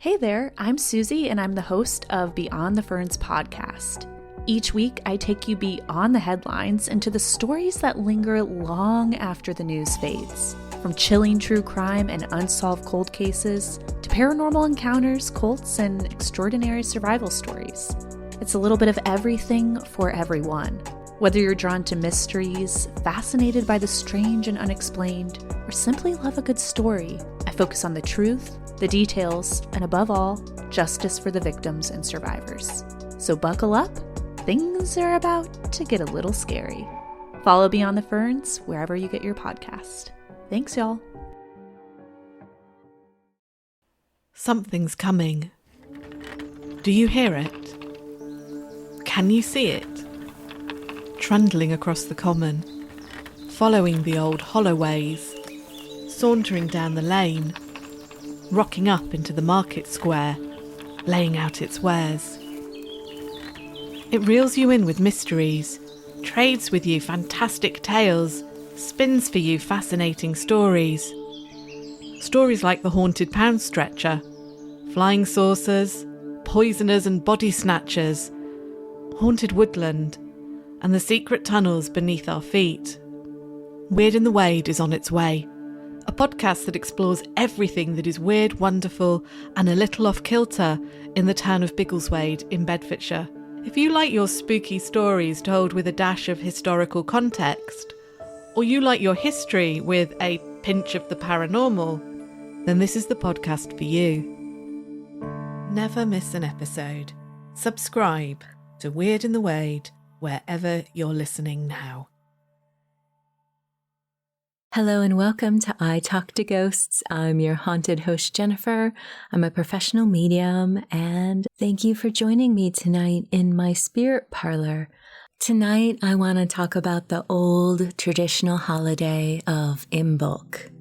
Hey there, I'm Susie and I'm the host of Beyond the Ferns podcast. Each week, I take you beyond the headlines into the stories that linger long after the news fades. From chilling true crime and unsolved cold cases, to paranormal encounters, cults, and extraordinary survival stories. It's a little bit of everything for everyone. Whether you're drawn to mysteries, fascinated by the strange and unexplained, or simply love a good story, I focus on the truth, the details, and above all, justice for the victims and survivors. So buckle up, things are about to get a little scary. Follow Beyond the Ferns wherever you get your podcast. Thanks, y'all. Something's coming. Do you hear it? Can you see it? Trundling across the common, following the old holloways, sauntering down the lane, rocking up into the market square, laying out its wares. It reels you in with mysteries, trades with you fantastic tales, spins for you fascinating stories. Stories like the haunted pound stretcher, flying saucers, poisoners and body snatchers, haunted woodland, and the secret tunnels beneath our feet. Weird in the Wade is on its way. A podcast that explores everything that is weird, wonderful, and a little off-kilter in the town of Biggleswade in Bedfordshire. If you like your spooky stories told with a dash of historical context, or you like your history with a pinch of the paranormal, then this is the podcast for you. Never miss an episode. Subscribe to Weird in the Wade wherever you're listening now. Hello and welcome to I Talk to Ghosts. I'm your haunted host, Jennifer. I'm a professional medium, and thank you for joining me tonight in my spirit parlor. Tonight, I want to talk about the old traditional holiday of Imbolc.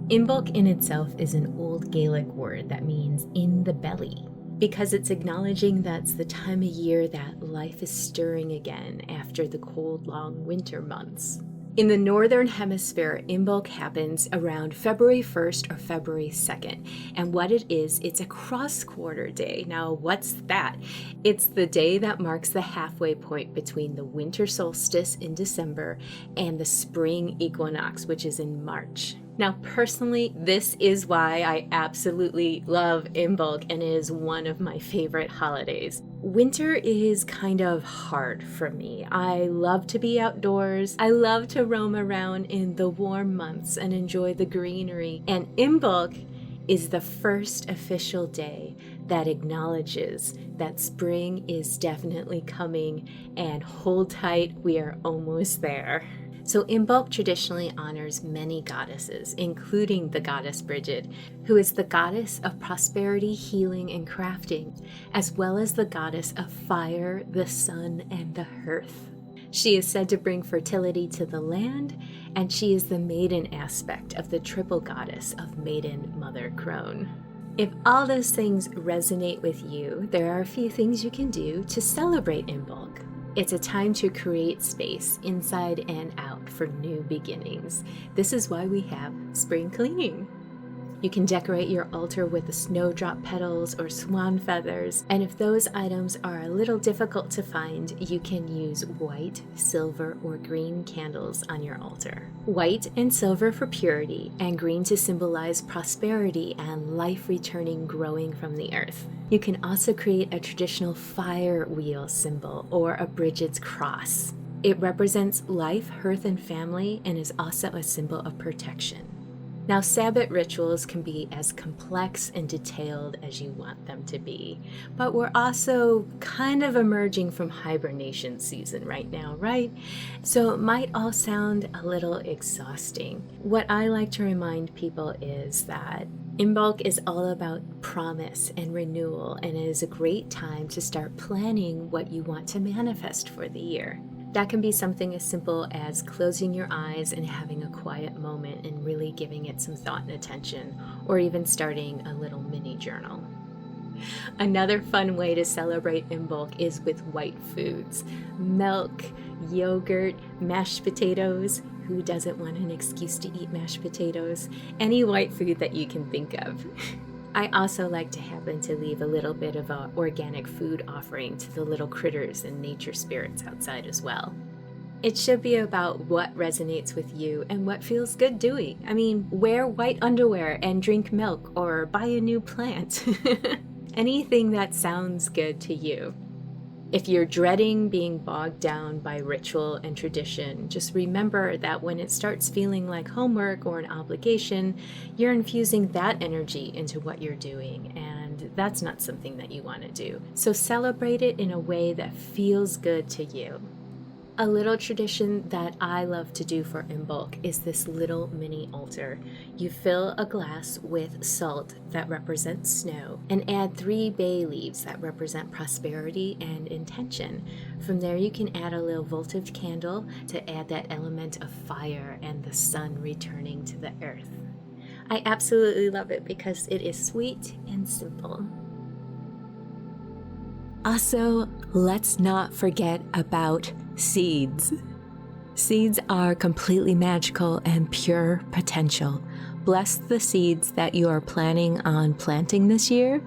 Imbolc in itself is an old Gaelic word that means in the belly, because it's acknowledging that's the time of year that life is stirring again after the cold, long winter months. In the Northern Hemisphere, Imbolc happens around February 1st or February 2nd. And what it is, it's a cross-quarter day. Now, what's that? It's the day that marks the halfway point between the winter solstice in December and the spring equinox, which is in March. Now, personally, this is why I absolutely love Imbolc and is one of my favorite holidays. Winter is kind of hard for me. I love to be outdoors. I love to roam around in the warm months and enjoy the greenery. And Imbolc is the first official day that acknowledges that spring is definitely coming, and hold tight, we are almost there. So Imbolc traditionally honors many goddesses, including the goddess Bridget, who is the goddess of prosperity, healing, and crafting, as well as the goddess of fire, the sun, and the hearth. She is said to bring fertility to the land, and she is the maiden aspect of the triple goddess of Maiden, Mother, Crone. If all those things resonate with you, there are a few things you can do to celebrate Imbolc. It's a time to create space inside and out for new beginnings. This is why we have spring cleaning. You can decorate your altar with the snowdrop petals or swan feathers, and if those items are a little difficult to find, you can use white, silver, or green candles on your altar. White and silver for purity, and green to symbolize prosperity and life returning, growing from the earth. You can also create a traditional fire wheel symbol or a Bridget's cross. It represents life, hearth, and family, and is also a symbol of protection. Now, Sabbath rituals can be as complex and detailed as you want them to be, but we're also kind of emerging from hibernation season right now, right? So it might all sound a little exhausting. What I like to remind people is that Imbolc is all about promise and renewal, and it is a great time to start planning what you want to manifest for the year. That can be something as simple as closing your eyes and having a quiet moment and really giving it some thought and attention, or even starting a little mini journal. Another fun way to celebrate Imbolc is with white foods. Milk, yogurt, mashed potatoes. Who doesn't want an excuse to eat mashed potatoes? Any white food that you can think of. I also like to happen to leave a little bit of an organic food offering to the little critters and nature spirits outside as well. It should be about what resonates with you and what feels good doing. I mean, wear white underwear and drink milk or buy a new plant. Anything that sounds good to you. If you're dreading being bogged down by ritual and tradition, just remember that when it starts feeling like homework or an obligation, you're infusing that energy into what you're doing, and that's not something that you want to do. So celebrate it in a way that feels good to you. A little tradition that I love to do for Imbolc is this little mini altar. You fill a glass with salt that represents snow and add 3 bay leaves that represent prosperity and intention. From there you can add a little voltage candle to add that element of fire and the sun returning to the earth. I absolutely love it because it is sweet and simple. Also, let's not forget about seeds. Seeds are completely magical and pure potential. Bless the seeds that you are planning on planting this year.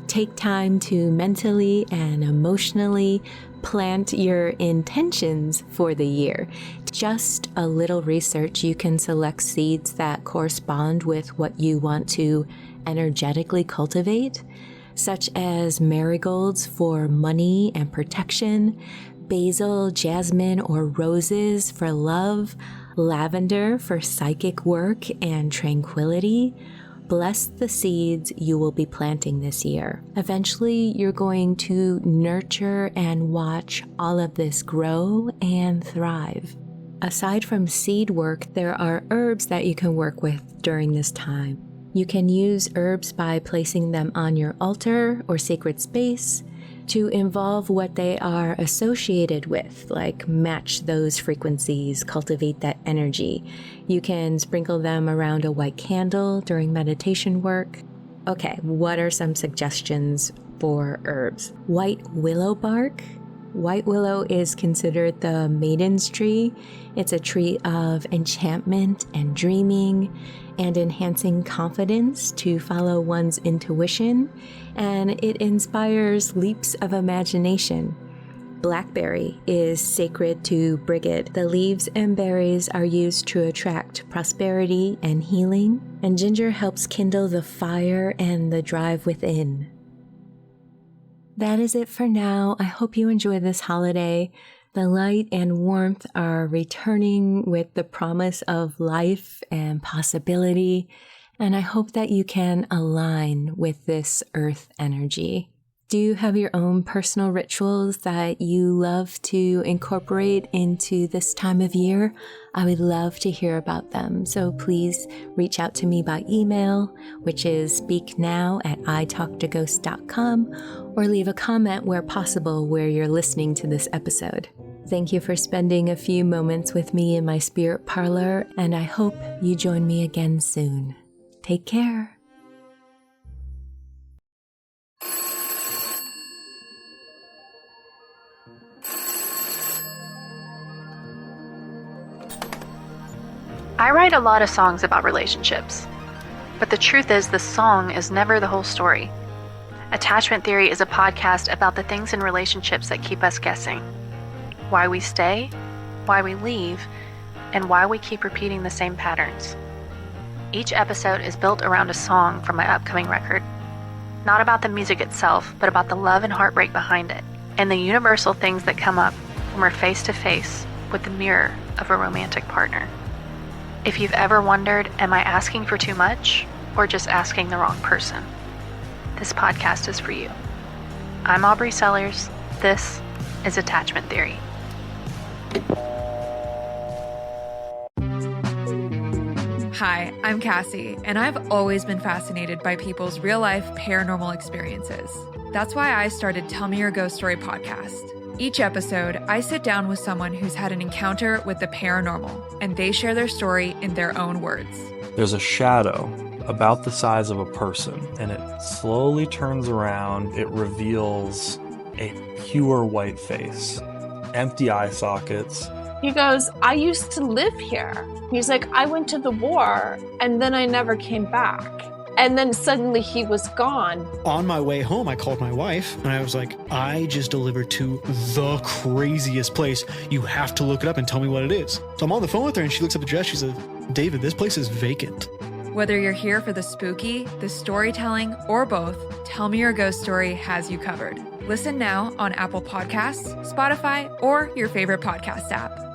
Take time to mentally and emotionally plant your intentions for the year. Just a little research, you can select seeds that correspond with what you want to energetically cultivate, such as marigolds for money and protection, basil, jasmine, or roses for love, lavender for psychic work and tranquility. Bless the seeds you will be planting this year. Eventually, you're going to nurture and watch all of this grow and thrive. Aside from seed work, there are herbs that you can work with during this time. You can use herbs by placing them on your altar or sacred space to involve what they are associated with, like match those frequencies, cultivate that energy. You can sprinkle them around a white candle during meditation work. Okay, what are some suggestions for herbs? White willow bark. White willow is considered the maiden's tree. It's a tree of enchantment and dreaming and enhancing confidence to follow one's intuition, and it inspires leaps of imagination. Blackberry is sacred to Brigid. The leaves and berries are used to attract prosperity and healing, and ginger helps kindle the fire and the drive within. That is it for now. I hope you enjoy this holiday. The light and warmth are returning with the promise of life and possibility, and I hope that you can align with this earth energy. Do you have your own personal rituals that you love to incorporate into this time of year? I would love to hear about them. So please reach out to me by email, which is speaknow@italktoghosts.com, or leave a comment where possible where you're listening to this episode. Thank you for spending a few moments with me in my spirit parlor, and I hope you join me again soon. Take care. I write a lot of songs about relationships, but the truth is the song is never the whole story. Attachment Theory is a podcast about the things in relationships that keep us guessing. Why we stay, why we leave, and why we keep repeating the same patterns. Each episode is built around a song from my upcoming record. Not about the music itself, but about the love and heartbreak behind it, and the universal things that come up when we're face to face with the mirror of a romantic partner. If you've ever wondered, am I asking for too much or just asking the wrong person? This podcast is for you. I'm Aubrey Sellers. This is Attachment Theory. Hi, I'm Cassie, and I've always been fascinated by people's real-life paranormal experiences. That's why I started Tell Me Your Ghost Story podcast. Each episode, I sit down with someone who's had an encounter with the paranormal, and they share their story in their own words. There's a shadow about the size of a person, and it slowly turns around. It reveals a pure white face, empty eye sockets. He goes, I used to live here. He's like, I went to the war, and then I never came back. And then suddenly he was gone. On my way home, I called my wife and I was like, I just delivered to the craziest place. You have to look it up and tell me what it is. So I'm on the phone with her and she looks up the address. She says, David, this place is vacant. Whether you're here for the spooky, the storytelling, or both, Tell Me Your Ghost Story has you covered. Listen now on Apple Podcasts, Spotify, or your favorite podcast app.